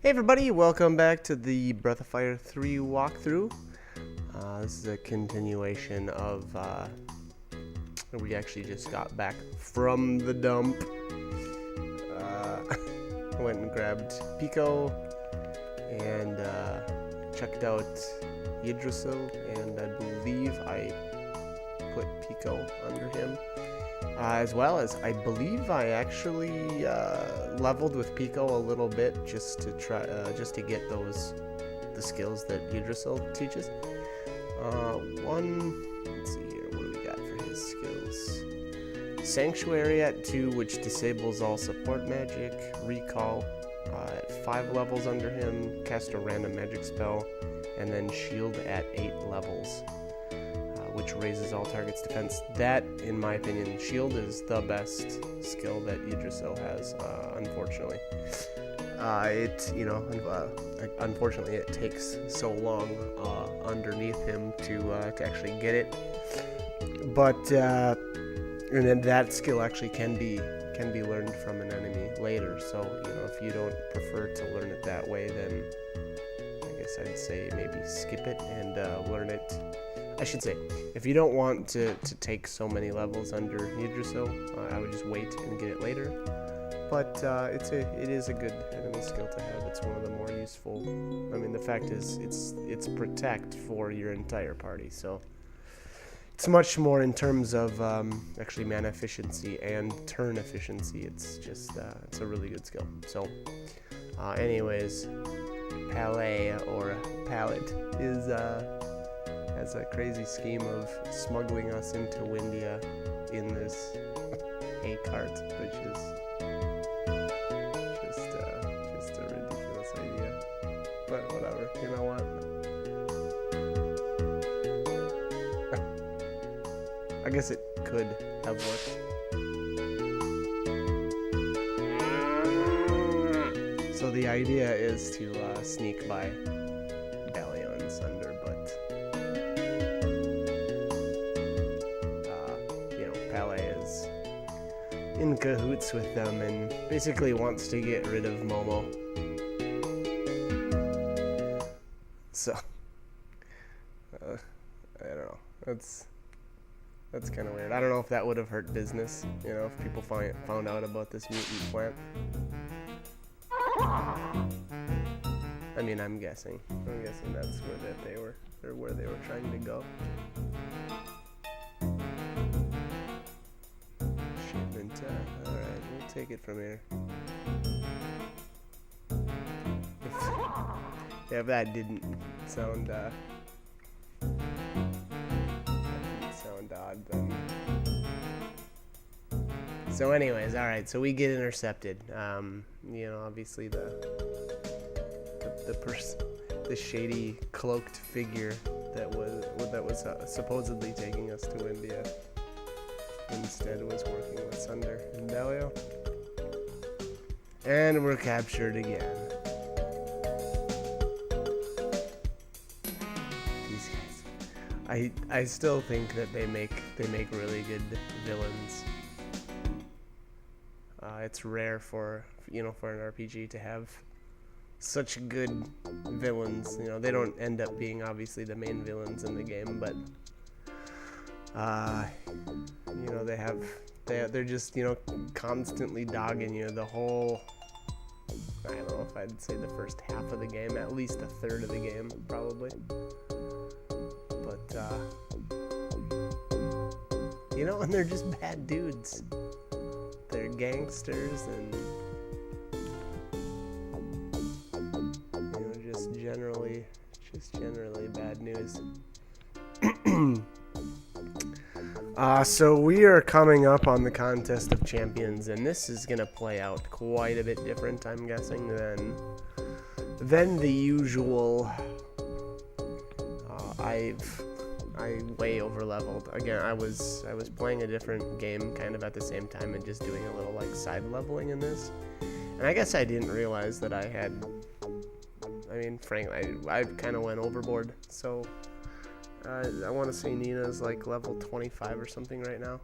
Hey everybody, welcome back to the Breath of Fire 3 walkthrough. This is a continuation of, we actually just got back from the dump. Went and grabbed Pico and checked out Yggdrasil, and I believe I put Pico under him. As well as, I believe I actually leveled with Pico a little bit just to try, just to get the skills that Yggdrasil teaches. Let's see here, what do we got for his skills? Sanctuary at 2, which disables all support magic. Recall at 5 levels under him. Cast a random magic spell, and then Shield at 8 levels. Which raises all targets' defense. That, in my opinion, Shield is the best skill that Yggdrasil has, unfortunately. Unfortunately, it takes so long underneath him to actually get it. But, and then that skill actually can be learned from an enemy later. So, if you don't prefer to learn it that way, then I guess I'd say maybe skip it and learn it. I should say, if you don't want to take so many levels under Yggdrasil, I would just wait and get it later. But it is a good enemy skill to have. It's one of the more useful. I mean, the fact is, it's protect for your entire party, so it's much more in terms of actually mana efficiency and turn efficiency. It's just it's a really good skill. So, anyways, Palais or Pallet is has a crazy scheme of smuggling us into Windia in this A cart, which is just a ridiculous idea. But whatever, you know what? I guess it could have worked. So the idea is to sneak by Balion's Sunder, but Palais is in cahoots with them and basically wants to get rid of Momo. So, I don't know. That's kind of weird. I don't know if that would have hurt business, if people found out about this mutant plant. I mean, I'm guessing that's where they were trying to go. Alright, we'll take it from here. If that didn't sound odd, then. So anyways, alright, so we get intercepted. Obviously the shady cloaked figure that was supposedly taking us to India instead was working with Sunder and Delio. And we're captured again. These guys. I still think that they make really good villains. It's rare for an RPG to have such good villains. They don't end up being obviously the main villains in the game, but they're just constantly dogging you the whole. I don't know if I'd say the first half of the game, at least a third of the game probably. But and they're just bad dudes. They're gangsters and just generally bad news. So we are coming up on the Contest of Champions, and this is going to play out quite a bit different, I'm guessing, than the usual. I way over leveled. Again, I was playing a different game kind of at the same time and just doing a little side leveling in this. And I guess I didn't realize that I had. I mean, frankly, I kind of went overboard. So I want to say Nina's level 25 or something right now.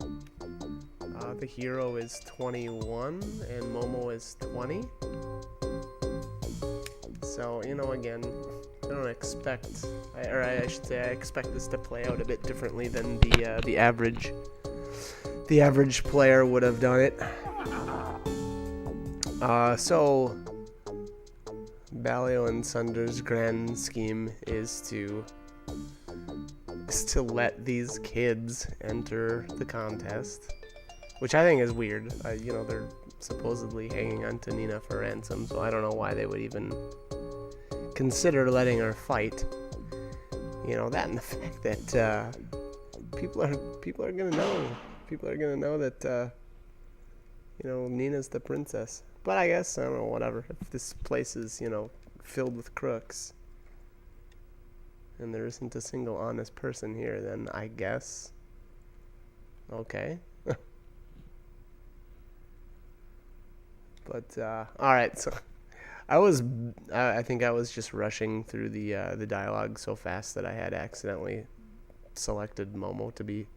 The hero is 21 and Momo is 20. So, you know, again, I don't expect, I should say, I expect this to play out a bit differently than the average player would have done it. So Balio and Sunder's grand scheme is to let these kids enter the contest, which I think is weird. You know, they're supposedly hanging on to Nina for ransom, so I don't know why they would even consider letting her fight. You know, that and the fact that people are gonna know. People are gonna know that you know, Nina's the princess. But I guess, I don't know, whatever. If this place is, you know, filled with crooks and there isn't a single honest person here, then I guess okay. But all right, so I think I was just rushing through the dialogue so fast that I had accidentally selected Momo to be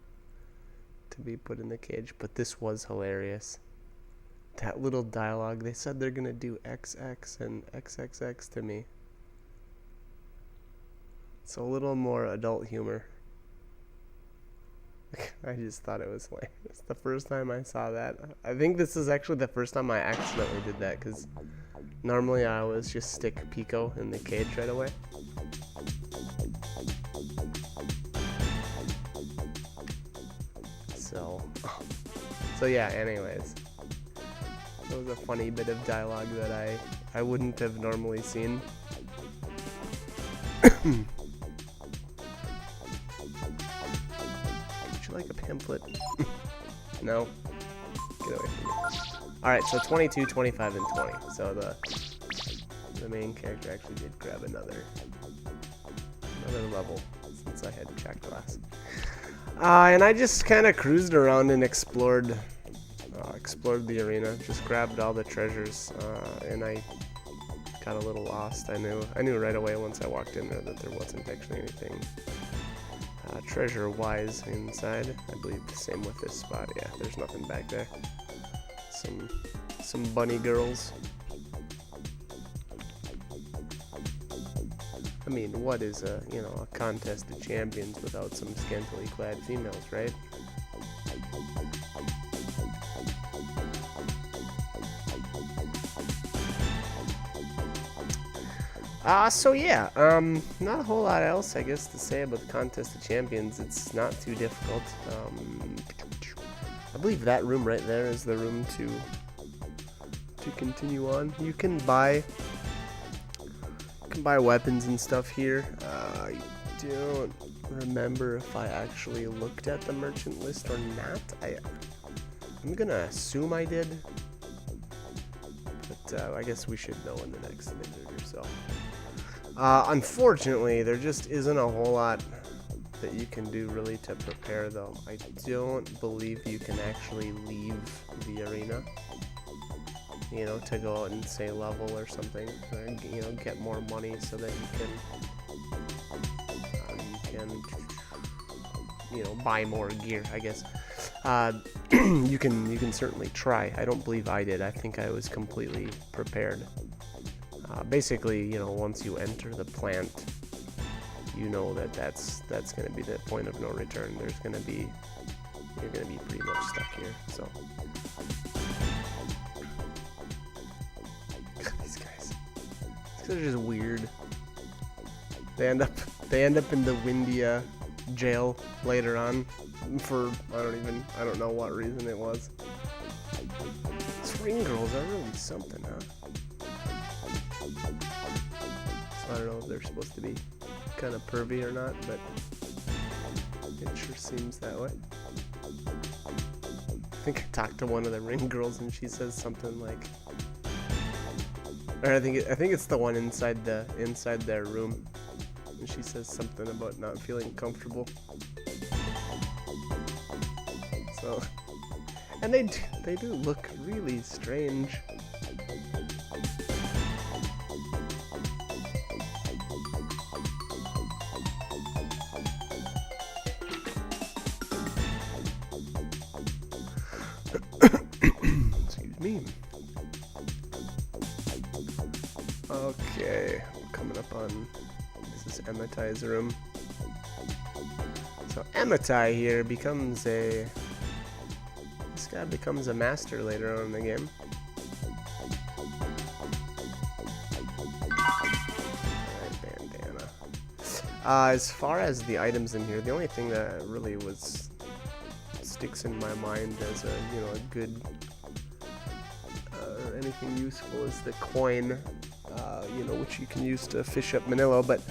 put in the cage, but this was hilarious. That little dialogue, they said they're gonna do XX and XXX to me. So a little more adult humor. I just thought it was hilarious. The first time I saw that, I think this is actually the first time I accidentally did that, because normally I always just stick Pico in the cage right away. So yeah, anyways. That was a funny bit of dialogue that I wouldn't have normally seen. Would you like a pamphlet? No? Get away from me. Alright, so 22, 25, and 20. So the main character actually did grab another level since I had checked last. And I just kind of cruised around and explored the arena, just grabbed all the treasures, and I got a little lost. I knew right away once I walked in there that there wasn't actually anything treasure-wise inside. I believe the same with this spot. Yeah, there's nothing back there. Some bunny girls. I mean, what is a contest of champions without some scantily clad females, right? So yeah, not a whole lot else, I guess, to say about the Contest of Champions. It's not too difficult. I believe that room right there is the room to continue on. You can buy weapons and stuff here. I don't remember if I actually looked at the merchant list or not. I'm gonna assume I did, but I guess we should know in the next minute or so. Unfortunately, there just isn't a whole lot that you can do really to prepare, though. I don't believe you can actually leave the arena, to go out and say level or something, or, get more money so that you can buy more gear, I guess. You can certainly try. I don't believe I did. I think I was completely prepared. Basically, once you enter the plant, that's going to be the point of no return. You're going to be pretty much stuck here. So these guys are just weird. They end up in the Windia jail later on for I don't know what reason it was. These ring girls are really something, huh? I don't know if they're supposed to be kind of pervy or not, but it sure seems that way. I think I talked to one of the ring girls and she says something like, or I think it's the one inside their room, and she says something about not feeling comfortable. So, and they do look really strange. Excuse me. Okay, coming up on, this is Emetai's room. So Emetai here becomes this guy becomes a master later on in the game. Alright, bandana. As far as the items in here, the only thing that really sticks in my mind as a good anything useful is the coin, which you can use to fish up Manila, but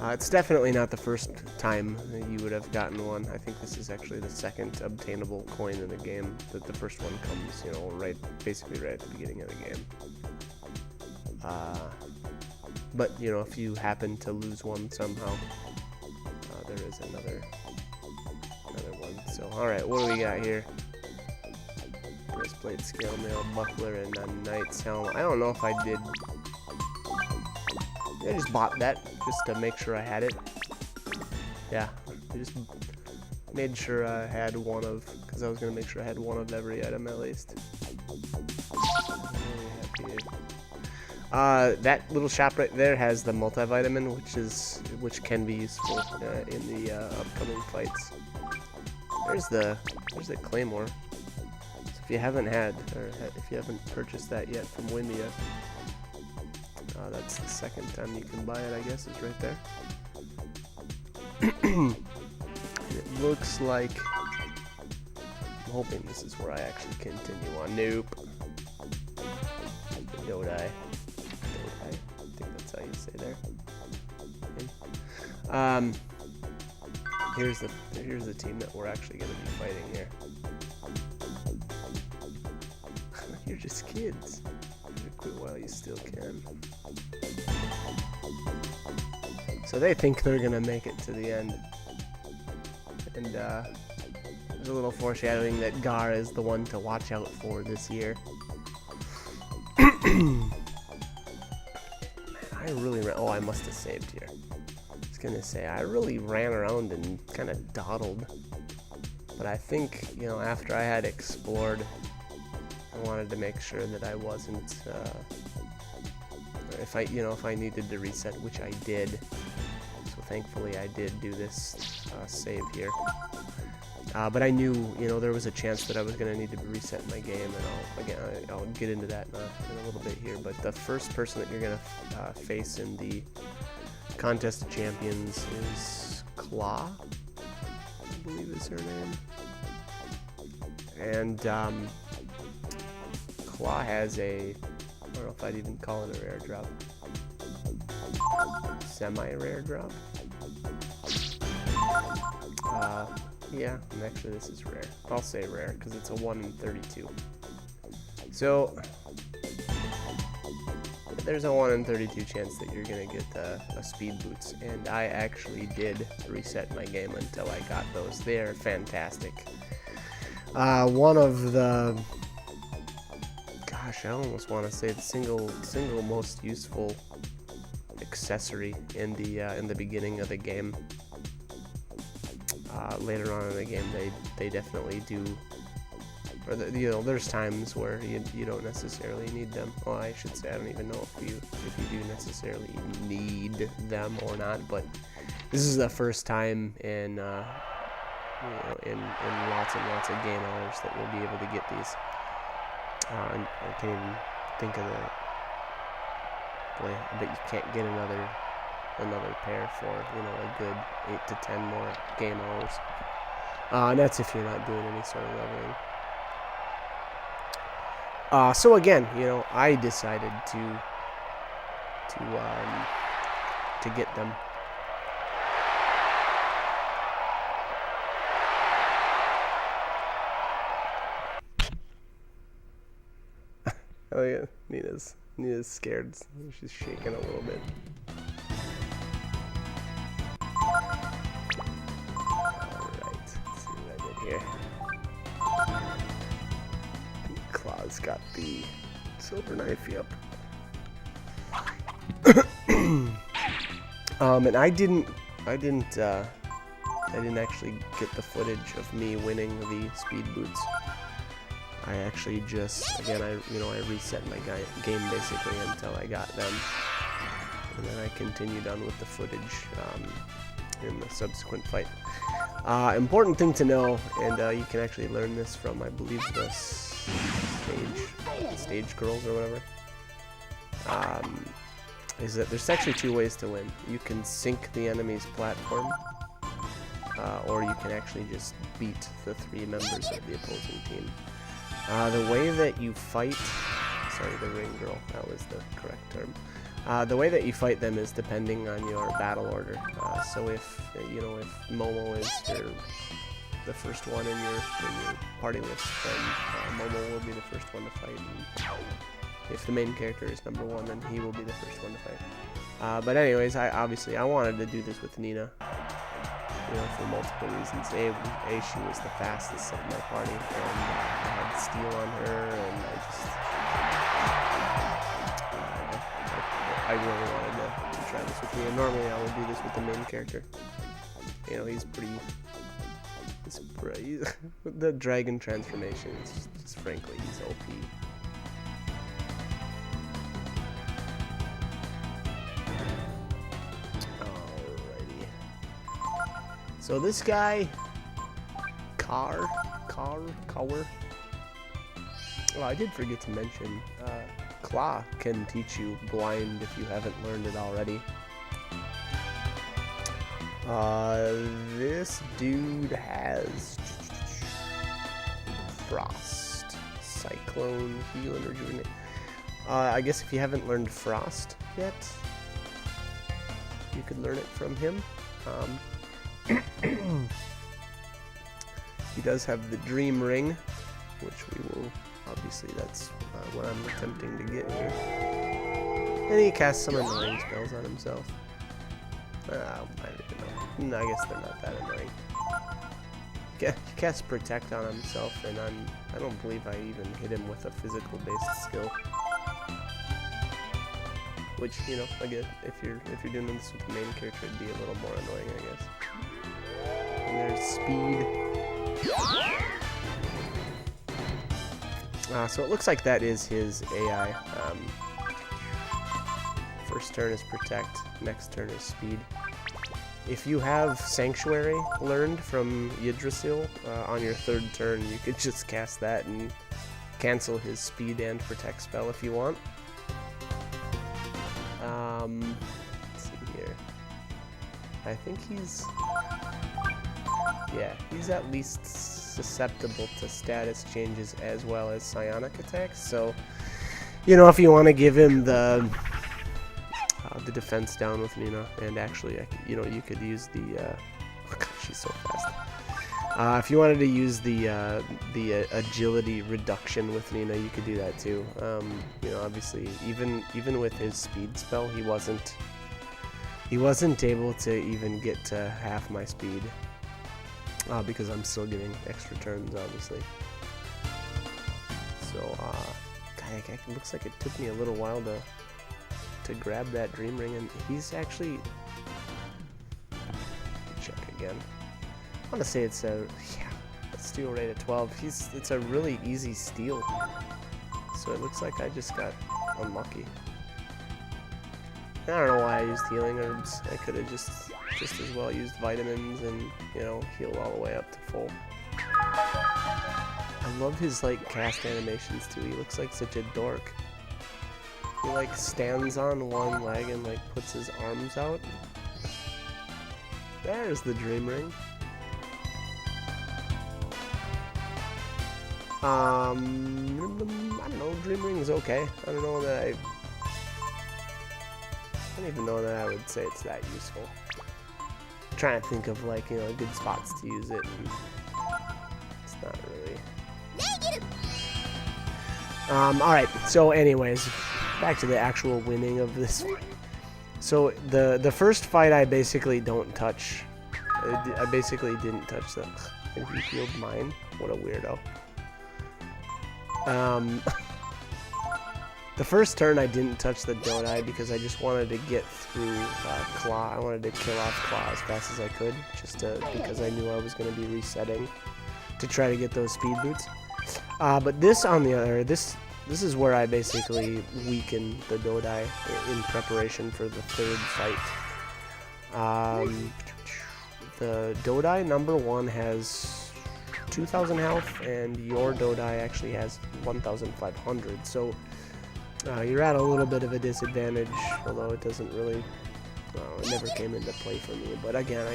it's definitely not the first time that you would have gotten one. I think this is actually the second obtainable coin in the game. That the first one comes, basically right at the beginning of the game. But if you happen to lose one somehow, there is another one. So, all right, what do we got here? Breastplate, scale mail, buckler, and a knight's helm. I don't know if I did. I just bought that just to make sure I had it. Yeah, I just made sure I had one of, because I was gonna make sure I had one of every item at least. Really happy. That little shop right there has the multivitamin, which can be useful in the upcoming fights. There's the claymore. If you haven't if you haven't purchased that yet from Windia, that's the second time you can buy it, I guess, is right there. It looks like, I'm hoping this is where I actually continue on. Nope. Dodai. I think that's how you say there. Okay. Here's the team that we're actually going to be fighting here. You're just kids. Quit while you still can. So they think they're gonna make it to the end, and there's a little foreshadowing that Gar is the one to watch out for this year. Man, I really ran. Oh, I must have saved here. I was gonna say I really ran around and kind of dawdled, but I think after I had explored, I wanted to make sure that I wasn't, if I needed to reset, which I did. So thankfully I did do this save here. But I knew, there was a chance that I was going to need to reset my game, and I'll get into that in a little bit here. But the first person that you're going to face in the Contest of Champions is Claw, I believe is her name. And Claw has I don't know if I'd even call it a rare drop. Semi-rare drop? Yeah, and actually this is rare. I'll say rare, because it's a 1 in 32. So, there's a 1 in 32 chance that you're going to get a speed boots, and I actually did reset my game until I got those. They're fantastic. One of the... Gosh, I almost want to say the single most useful accessory in the beginning of the game. Later on in the game, they definitely do. Or there's times where you don't necessarily need them. Well, I should say I don't even know if you do necessarily need them or not. But this is the first time in in lots and lots of game hours that you'll be able to get these. I can't even think of boy, I bet you can't get another pair for a good 8 to 10 more game hours. And that's if you're not doing any sort of leveling. So again, I decided to get them. Oh yeah, Nina's scared. She's shaking a little bit. Alright, let's see what I did here. Claw's got the silver knife, yep. And I didn't actually get the footage of me winning the speed boots. I actually just, again, I reset my game basically until I got them, and then I continued on with the footage in the subsequent fight. Important thing to know, and you can actually learn this from, I believe, the stage girls or whatever, is that there's actually two ways to win. You can sink the enemy's platform, or you can actually just beat the 3 members of the opposing team. The way that you fight, sorry, the ring girl, that was the correct term. The way that you fight them is depending on your battle order. So if Momo is the first one in your party list, then Momo will be the first one to fight. And if the main character is number 1, then he will be the first one to fight. But anyways, I wanted to do this with Nina, for multiple reasons. A, she was the fastest of my party, and I had steel on her, and I really wanted to try this with Nina. Normally I would do this with the main character. He's pretty, the dragon transformation is just frankly, he's OP. So this guy, Kaur. Oh, I did forget to mention, Claw can teach you blind if you haven't learned it already. This dude has Frost, Cyclone, Heal, and Rejuvenate. I guess if you haven't learned Frost yet, you could learn it from him. He does have the Dream Ring, which we will, obviously that's what I'm attempting to get here. And he casts some annoying spells on himself. I don't even know. No, I guess they're not that annoying. He casts Protect on himself, and I don't believe I even hit him with a physical based skill. Which, again, if you're doing this with the main character, it'd be a little more annoying, I guess. And there's Speed. So it looks like that is his AI. First turn is Protect, next turn is Speed. If you have Sanctuary learned from Yggdrasil, on your 3rd turn, you could just cast that and cancel his Speed and Protect spell if you want. Let's see here. I think he's at least susceptible to status changes as well as psionic attacks. So, if you want to give him the defense down with Nina, and actually, you could use the. Oh God, she's so fast. If you wanted to use the agility reduction with Nina, you could do that too. Obviously, even with his speed spell, he wasn't able to even get to half my speed, because I'm still getting extra turns, obviously. So, it looks like it took me a little while to grab that Dream Ring, and he's actually. Check again. I want to say it's a steal rate at 12. It's a really easy steal. So it looks like I just got unlucky. I don't know why I used healing herbs. I could have just as well used vitamins and, healed all the way up to full. I love his cast animations too. He looks like such a dork. He stands on one leg and puts his arms out. There's the Dream Ring. I don't know, Dream Ring is okay. I don't even know that I would say it's that useful. I'm trying to think of good spots to use it, and it's not really. Negative. Alright, so anyways, back to the actual winning of this one. So the first fight I basically don't touch. I basically didn't touch the. And he healed mine. What a weirdo. The first turn I didn't touch the Dodai because I just wanted to get through Claw. I wanted to kill off Claw as fast as I could, because I knew I was going to be resetting to try to get those speed boots. But this on the other, this is where I basically weaken the Dodai in preparation for the third fight. The Dodai number 1 has 2,000 health, and your Dodai actually has 1,500. So you're at a little bit of a disadvantage, although it doesn't really. It never came into play for me. But again,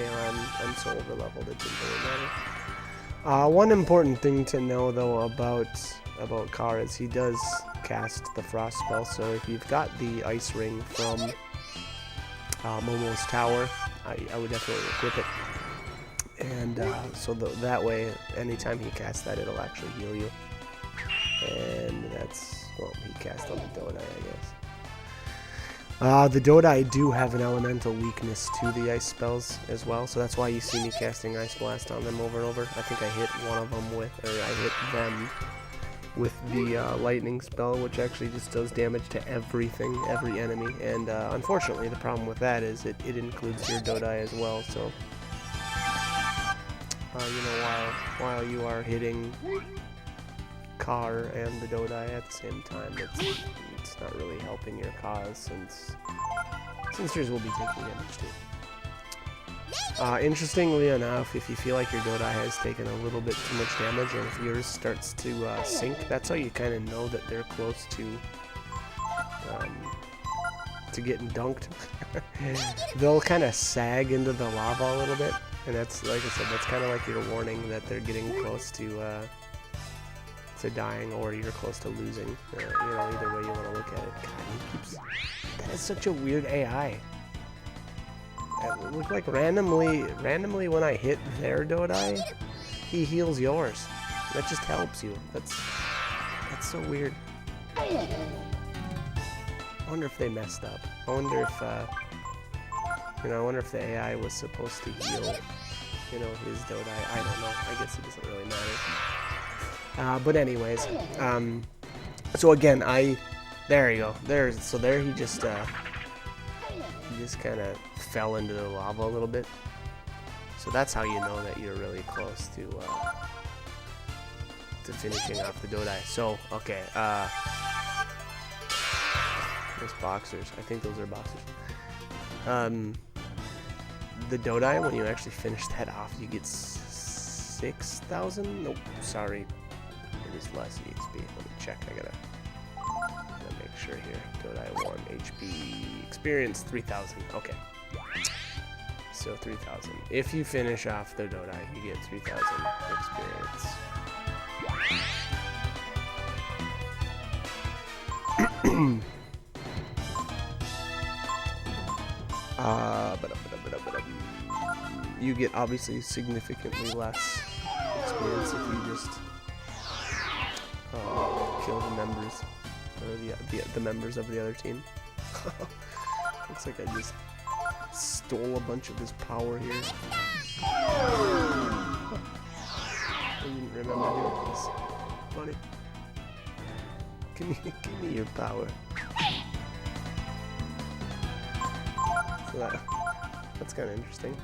I'm so over leveled it didn't really matter. One important thing to know though about Carr is he does cast the frost spell. So if you've got the ice ring from Momo's tower, I would definitely equip it. And so that way, anytime he casts that, it'll actually heal you. And that's, well, he cast on the Dodai, I guess. The Dodai do have an elemental weakness to the ice spells as well, so that's why you see me casting Ice Blast on them over and over. I think I hit one of them with, or I hit them with the lightning spell, which actually just does damage to everything, every enemy. And unfortunately, the problem with that is it includes your Dodai as well. So, you know, while you are hitting Carr and the Dodai at the same time, it's not really helping your cause since yours will be taking damage too. Interestingly enough, if you feel like your Dodai has taken a little bit too much damage, and if yours starts to sink, that's how you kind of know that they're close to getting dunked. They'll kind of sag into the lava a little bit, and that's, like I said, that's kind of like your warning that they're getting close to dying, or you're close to losing. You know, either way you want to look at it. God, that is such a weird AI. It looked like randomly when I hit their Dodai, he heals yours. That just helps you. That's so weird. I wonder if they messed up. I wonder if I wonder if the AI was supposed to heal, you know, his Dodai. I don't know. I guess it doesn't really matter. But anyways, so again, there you go. There he just kind of fell into the lava a little bit. So that's how you know that you're really close to finishing off the Dodai. So, okay, those boxers. I think those are boxers. The Dodai, when you actually finish that off, you get 6,000? Nope, sorry. It is less EXP. Let me check. I gotta make sure here. Dodai 1 HP experience 3,000. Okay. So 3,000. If you finish off the Dodai, you get 3,000 experience. You get obviously significantly less experience if you just kill the members, or the members of the other team. Looks like I just stole a bunch of his power here. I didn't remember doing this. Funny. Give me your power. So that's kind of interesting.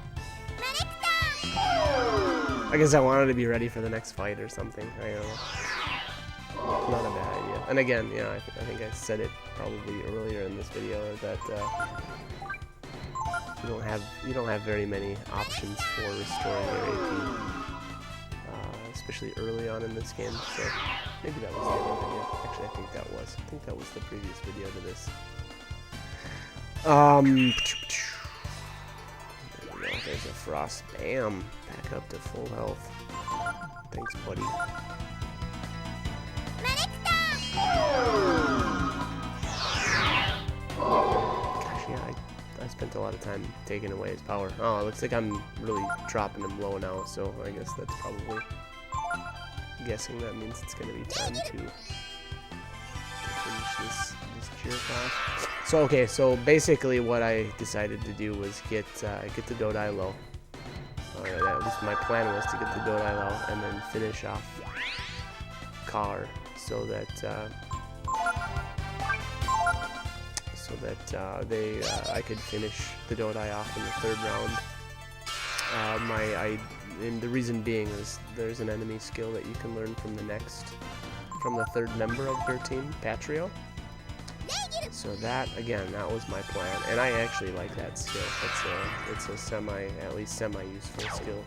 I guess I wanted to be ready for the next fight or something. I don't know. Not a bad idea. And again, you know, I think I said it probably earlier in this video that you don't have very many options for restoring your AP, especially early on in this game. So maybe that was the other video. Actually, I think that was the previous video to this. There we go. There's a frost. Bam! Back up to full health. Thanks, buddy. Gosh, yeah, I spent a lot of time taking away his power. Oh, it looks like I'm really dropping him low now, so I guess that's probably... guessing that means it's going to be time to finish this jerk off. So, okay, so basically what I decided to do was get the Dodai low. Alright, at least my plan was to get the Dodai low and then finish off Carr so that I could finish the Dodai off in the third round And the reason being is there's an enemy skill that you can learn from the third member of your team, Patrio. So that, again, that was my plan, and I actually like that skill. It's a at least semi-useful skill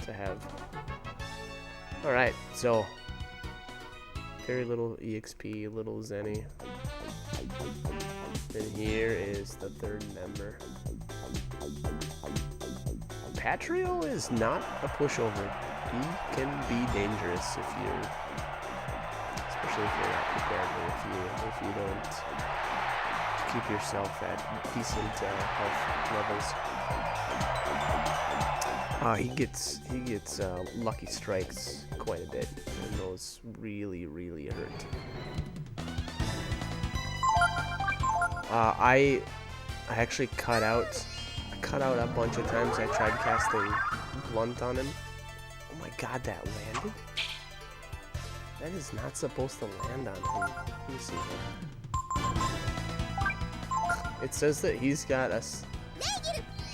to have. All right, so very little EXP, little Zenny. And here is the third member. Patrio is not a pushover. He can be dangerous especially if you're not prepared, or if you don't keep yourself at decent health levels. He gets lucky strikes quite a bit, and those really, really hurt. I actually cut out a bunch of times. I tried casting Blunt on him. Oh my god, that landed? That is not supposed to land on him. Let me see here. It says that he's got a...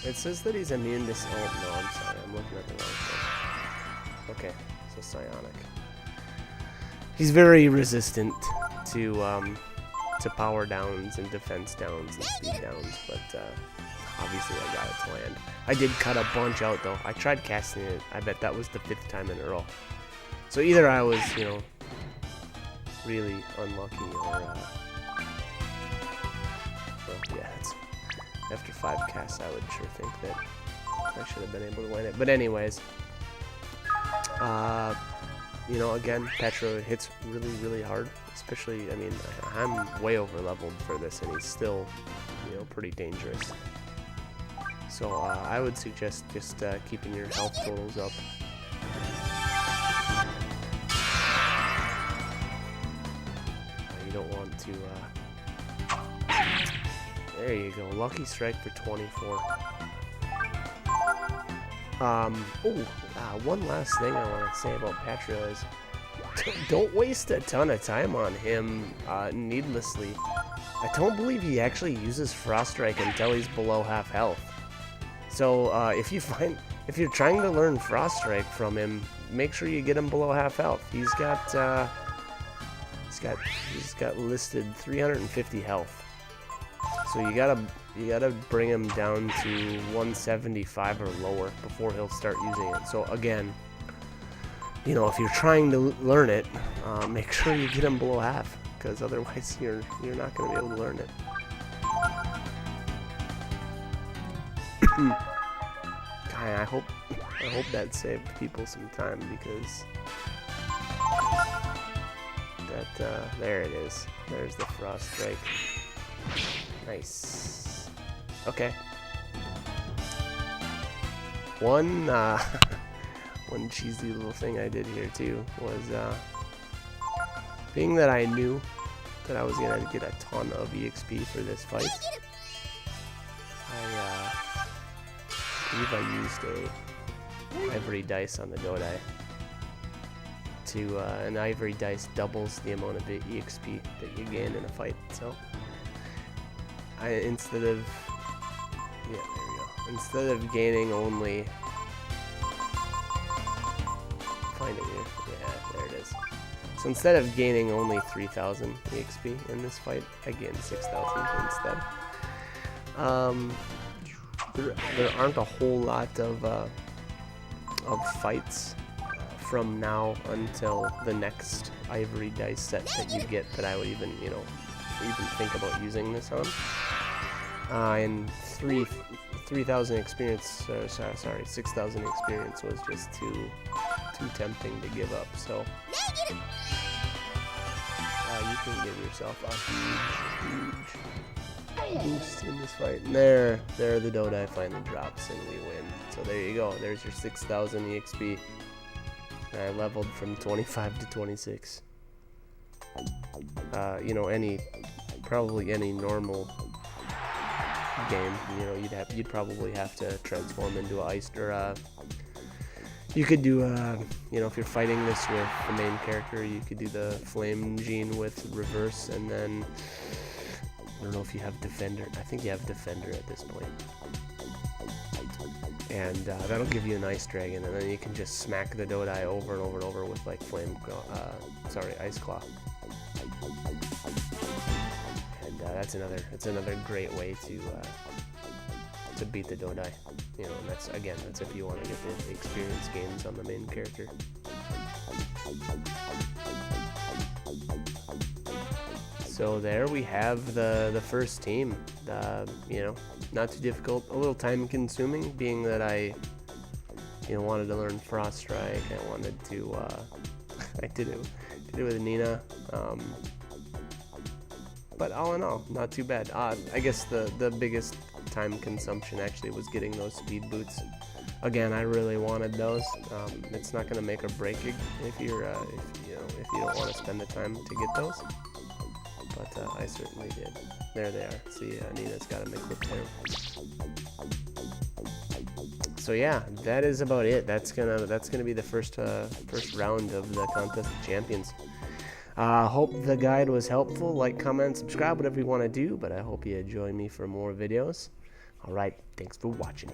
It says that he's immune to... Oh, no, I'm sorry. I'm looking at the wrong thing. Okay, so Psionic. He's very resistant to power downs and defense downs and speed downs, but obviously I got it to land. I did cut a bunch out, though. I tried casting it. I bet that was the 5th time in a row. So either I was, really unlucky, or well, yeah, after 5 casts, I would sure think that I should have been able to win it. But anyways, again, Petro hits really, really hard. Especially, I mean, I'm way over leveled for this, and he's still, pretty dangerous. So I would suggest just keeping your health totals up. You don't want to. There you go. Lucky strike for 24. One last thing I want to say about Patrio is don't waste a ton of time on him needlessly. I don't believe he actually uses Frost Strike until he's below half health. So if you're trying to learn Frost Strike from him, make sure you get him below half health. He's got listed 350 health. So you gotta bring him down to 175 or lower before he'll start using it. So again, if you're trying to learn it, make sure you get him below half, because otherwise you're not gonna be able to learn it. I hope that saved people some time, because there it is. There's the Frost Strike. Nice. Okay. One cheesy little thing I did here too was being that I knew that I was gonna get a ton of EXP for this fight. I believe I used a ivory dice on the Dodai. An ivory dice doubles the amount of EXP that you gain in a fight. So instead of gaining only, find it here. Yeah, there it is. So instead of gaining only 3,000 EXP in this fight, I gained 6,000 instead. There aren't a whole lot of fights from now until the next ivory dice set that you get that I would even think about using this on. And 3,000 experience, 6,000 experience was just too tempting to give up. So you can give yourself a huge boost in this fight. And there the Dodai finally drops and we win. So there you go. There's your 6,000 EXP. And I leveled from 25 to 26. Probably any normal game, you'd probably have to transform into an ice, or you could do if you're fighting this with the main character, you could do the flame gene with reverse, and then I don't know if you have defender. I think you have defender at this point. and that'll give you an ice dragon, and then you can just smack the Dodai over and over and over with like Ice Claw. And that's another great way to beat the Dodai. You know, and that's if you want to get the experience gains on the main character. So there we have the first team. You know, not too difficult, a little time consuming, being that I wanted to learn Frost Strike. I wanted to I did it with Nina, but all in all, not too bad. I guess the biggest time consumption actually was getting those speed boots. Again, I really wanted those. It's not going to make or break it if you don't want to spend the time to get those. But I certainly did. There they are. See, Nina's got them equipped there. So yeah, that is about it. That's gonna be the first round of the Contest of Champions. Hope the guide was helpful. Like, comment, subscribe, whatever you want to do. But I hope you join me for more videos. All right, thanks for watching.